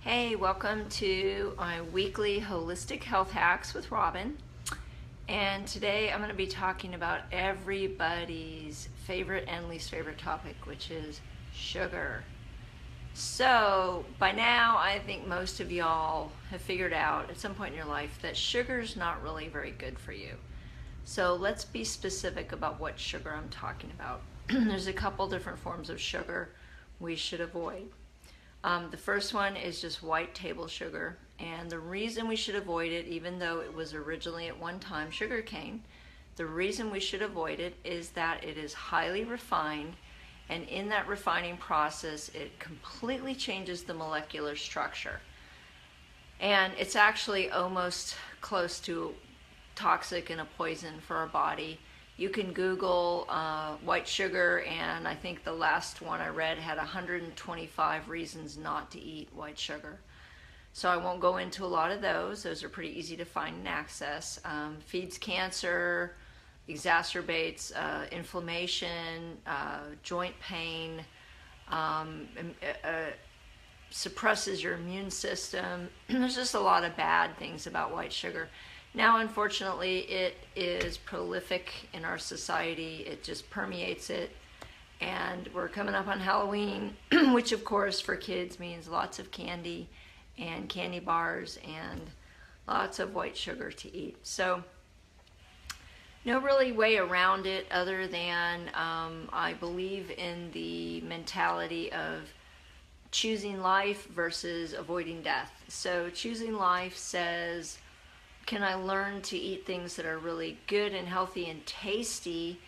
Hey, welcome to my weekly Holistic Health Hacks with Robin. And today I'm going to be talking about everybody's favorite and least favorite topic, which is sugar. So by now, I think most of y'all have figured out at some point in your life that sugar's not really very good for you. So let's be specific about what sugar I'm talking about. There's a couple different forms of sugar we should avoid. The first one is just white table sugar, and the reason we should avoid it, even though it was originally at one time sugar cane, the reason we should avoid it is that it is highly refined, and in that refining process it completely changes the molecular structure, and it's actually almost close to toxic and a poison for our body. You can Google white sugar, and I think the last one I read had 125 reasons not to eat white sugar. So I won't go into a lot of those. Those are pretty easy to find and access. Feeds cancer, exacerbates inflammation, joint pain, suppresses your immune system. There's just a lot of bad things about white sugar. Now, unfortunately, it is prolific in our society. It just permeates it. And we're coming up on Halloween, which of course for kids means lots of candy and candy bars and lots of white sugar to eat. So no really way around it other than I believe in the mentality of choosing life versus avoiding death. So choosing life says, can I learn to eat things that are really good and healthy and tasty?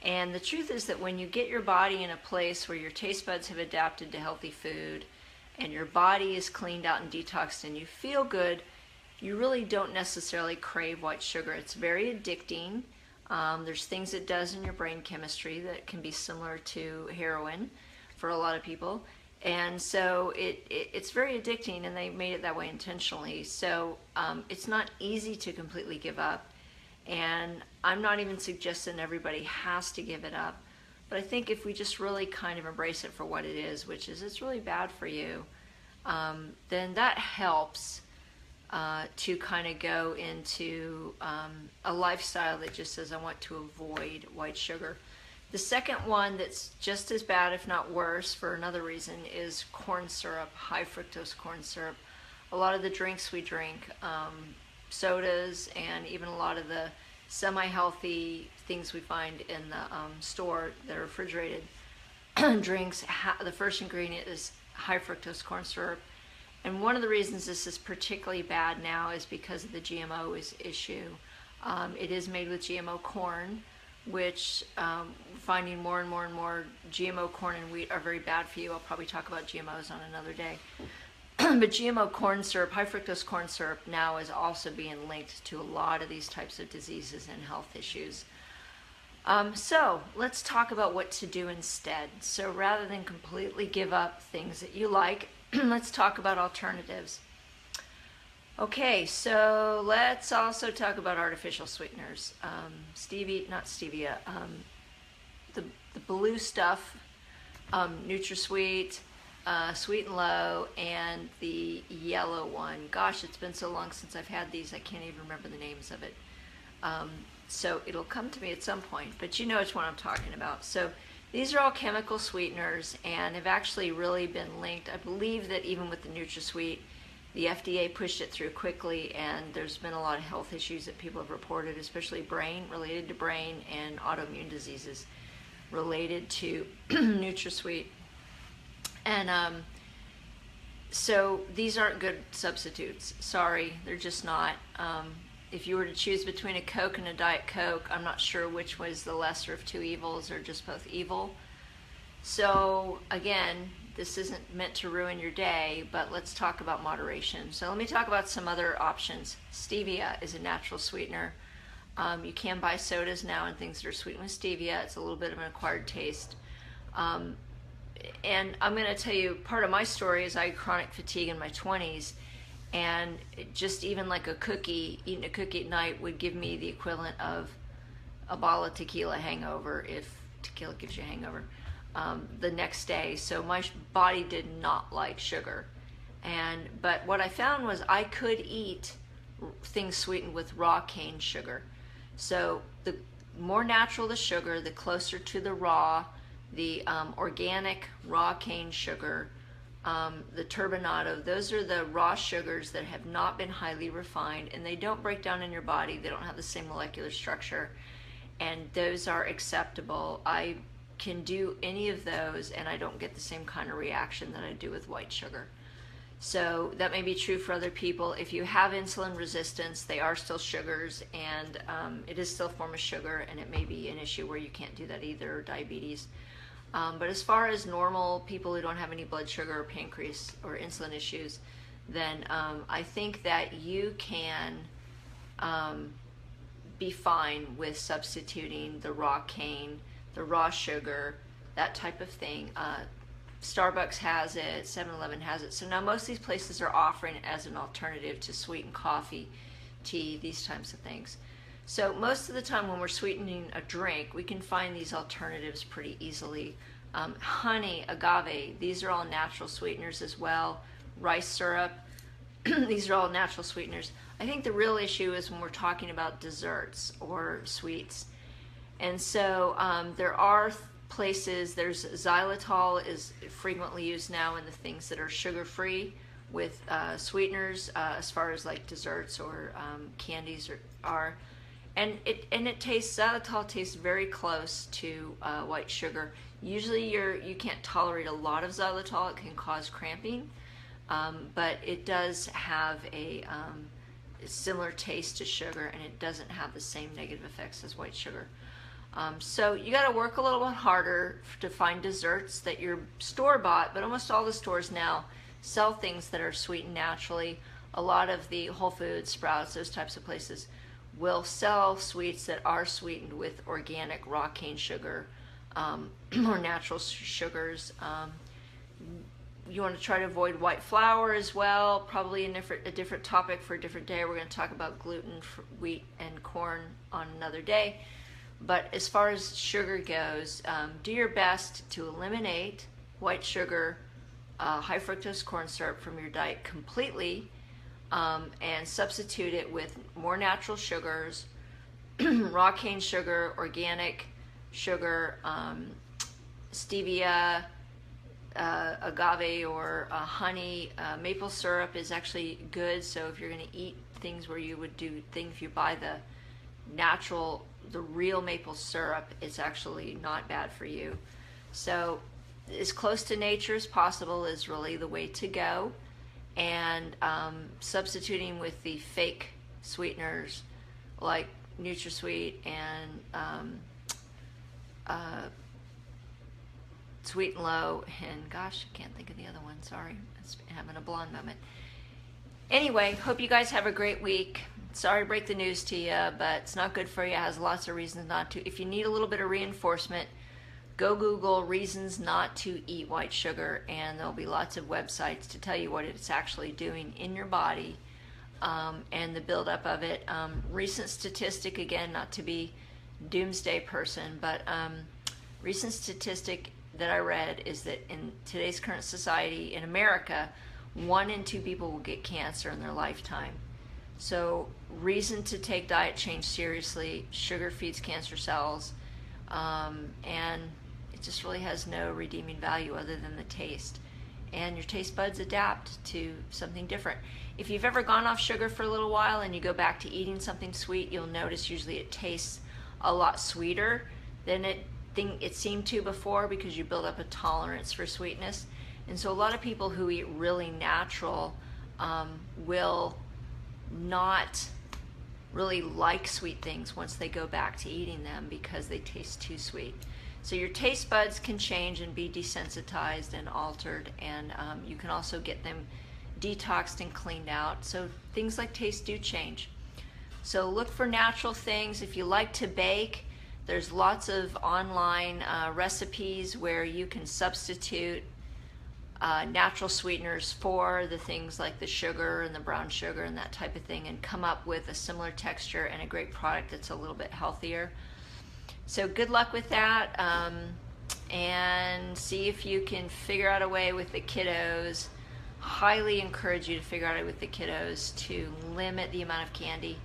And the truth is that when you get your body in a place where your taste buds have adapted to healthy food and your body is cleaned out and detoxed and you feel good, you really don't necessarily crave white sugar. It's very addicting. There's things it does in your brain chemistry that can be similar to heroin for a lot of people. And so it's very addicting, and they made it that way intentionally. So it's not easy to completely give up, and I'm not even suggesting everybody has to give it up. But I think if we just really kind of embrace it for what it is, which is it's really bad for you, then that helps to kind of go into a lifestyle that just says I want to avoid white sugar. The second one that's just as bad, if not worse, for another reason, is corn syrup, high fructose corn syrup. A lot of the drinks we drink, sodas, and even a lot of the semi-healthy things we find in the store that are refrigerated drinks, the first ingredient is high fructose corn syrup. And one of the reasons this is particularly bad now is because of the GMO issue. It is made with GMO corn, which finding more and more GMO corn and wheat are very bad for you. I'll probably talk about GMOs on another day. But GMO corn syrup, high fructose corn syrup, now is also being linked to a lot of these types of diseases and health issues. So let's talk about what to do instead. So rather than completely give up things that you like, let's talk about alternatives. Okay, so let's also talk about artificial sweeteners. Not stevia, the blue stuff, NutraSweet, Sweet and Low, and the yellow one. Gosh, it's been so long since I've had these, I can't even remember the names of it. So it'll come to me at some point, but you know which one I'm talking about. So these are all chemical sweeteners and have actually really been linked. I believe that even with the NutraSweet, the FDA pushed it through quickly, and there's been a lot of health issues that people have reported, especially related to brain and autoimmune diseases related to NutraSweet. And so these aren't good substitutes. Sorry, they're just not. If you were to choose between a Coke and a Diet Coke, I'm not sure which was the lesser of two evils or just both evil. So again, this isn't meant to ruin your day, but let's talk about moderation. So let me talk about some other options. Stevia is a natural sweetener. You can buy sodas now and things that are sweetened with stevia. It's a little bit of an acquired taste. And I'm going to tell you, part of my story is I had chronic fatigue in my 20s, and just even like a cookie, eating a cookie at night would give me the equivalent of a bottle of tequila hangover, if tequila gives you a hangover. The next day. So my body did not like sugar. But what I found was I could eat things sweetened with raw cane sugar. So the more natural the sugar, the closer to the raw, the organic raw cane sugar, the turbinado, those are the raw sugars that have not been highly refined, and they don't break down in your body. They don't have the same molecular structure, and those are acceptable. I can do any of those, and I don't get the same kind of reaction that I do with white sugar. So that may be true for other people. If you have insulin resistance, they are still sugars, and it is still a form of sugar, and it may be an issue where you can't do that either, or diabetes. But as far as normal people who don't have any blood sugar or pancreas or insulin issues, then I think that you can be fine with substituting the raw cane, the raw sugar, that type of thing. Starbucks has it, 7-Eleven has it. So now most of these places are offering it as an alternative to sweetened coffee, tea, these types of things. So most of the time when we're sweetening a drink, we can find these alternatives pretty easily. Honey, agave, these are all natural sweeteners as well. Rice syrup, these are all natural sweeteners. I think the real issue is when we're talking about desserts or sweets. And so there are places, there's xylitol is frequently used now in the things that are sugar-free with sweeteners as far as like desserts or candies are. And xylitol tastes very close to white sugar. Usually you can't tolerate a lot of xylitol, it can cause cramping, but it does have a similar taste to sugar, and it doesn't have the same negative effects as white sugar. So you got to work a little bit harder to find desserts that you're store-bought, but almost all the stores now sell things that are sweetened naturally. A lot of the Whole Foods, Sprouts, those types of places will sell sweets that are sweetened with organic raw cane sugar or natural sugars. You want to try to avoid white flour as well. Probably a different topic for a different day. We're going to talk about gluten, wheat, and corn on another day. But as far as sugar goes, do your best to eliminate white sugar, high fructose corn syrup from your diet completely, and substitute it with more natural sugars, raw cane sugar, organic sugar, stevia, agave or honey. Maple syrup is actually good, so if you're going to eat things where you would do things, if you buy the real maple syrup, it's actually not bad for you. So as close to nature as possible is really the way to go, and substituting with the fake sweeteners like NutraSweet and Sweet and Low, and gosh, I can't think of the other one, sorry, I'm having a blonde moment. Anyway, hope you guys have a great week. Sorry to break the news to you, but it's not good for you. It has lots of reasons not to. If you need a little bit of reinforcement, go Google reasons not to eat white sugar, and there'll be lots of websites to tell you what it's actually doing in your body and the buildup of it. Recent statistic, again, not to be doomsday person, but recent statistic that I read is that in today's current society in America, 1 in 2 people will get cancer in their lifetime. So reason to take diet change seriously. Sugar feeds cancer cells, and it just really has no redeeming value other than the taste. And your taste buds adapt to something different. If you've ever gone off sugar for a little while and you go back to eating something sweet, you'll notice usually it tastes a lot sweeter than it seemed to before, because you build up a tolerance for sweetness. And so a lot of people who eat really natural will not really like sweet things once they go back to eating them because they taste too sweet. So your taste buds can change and be desensitized and altered, and you can also get them detoxed and cleaned out. So things like taste do change. So look for natural things. If you like to bake, there's lots of online recipes where you can substitute natural sweeteners for the things like the sugar and the brown sugar and that type of thing, and come up with a similar texture and a great product that's a little bit healthier. So good luck with that, and see if you can figure out a way with the kiddos. highly encourage you to figure out with the kiddos to limit the amount of candy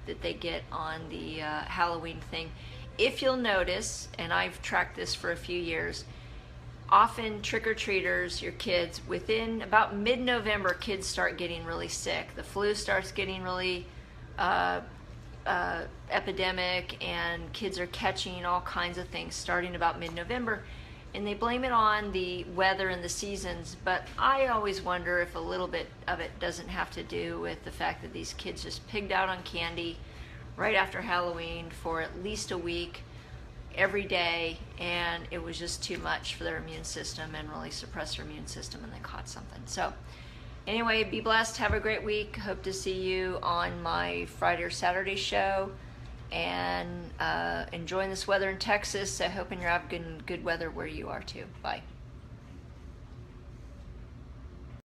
that they get on the Halloween thing. If you'll notice, and I've tracked this for a few years, often trick-or-treaters, your kids, within about mid-November, kids start getting really sick. The flu starts getting really epidemic, and kids are catching all kinds of things starting about mid-November, and they blame it on the weather and the seasons. But I always wonder if a little bit of it doesn't have to do with the fact that these kids just pigged out on candy right after Halloween for at least a week every day, and it was just too much for their immune system and really suppressed their immune system, and they caught something. So anyway, be blessed, have a great week. Hope to see you on my Friday or Saturday show, and enjoying this weather in Texas. So hoping you're having good weather where you are too. Bye.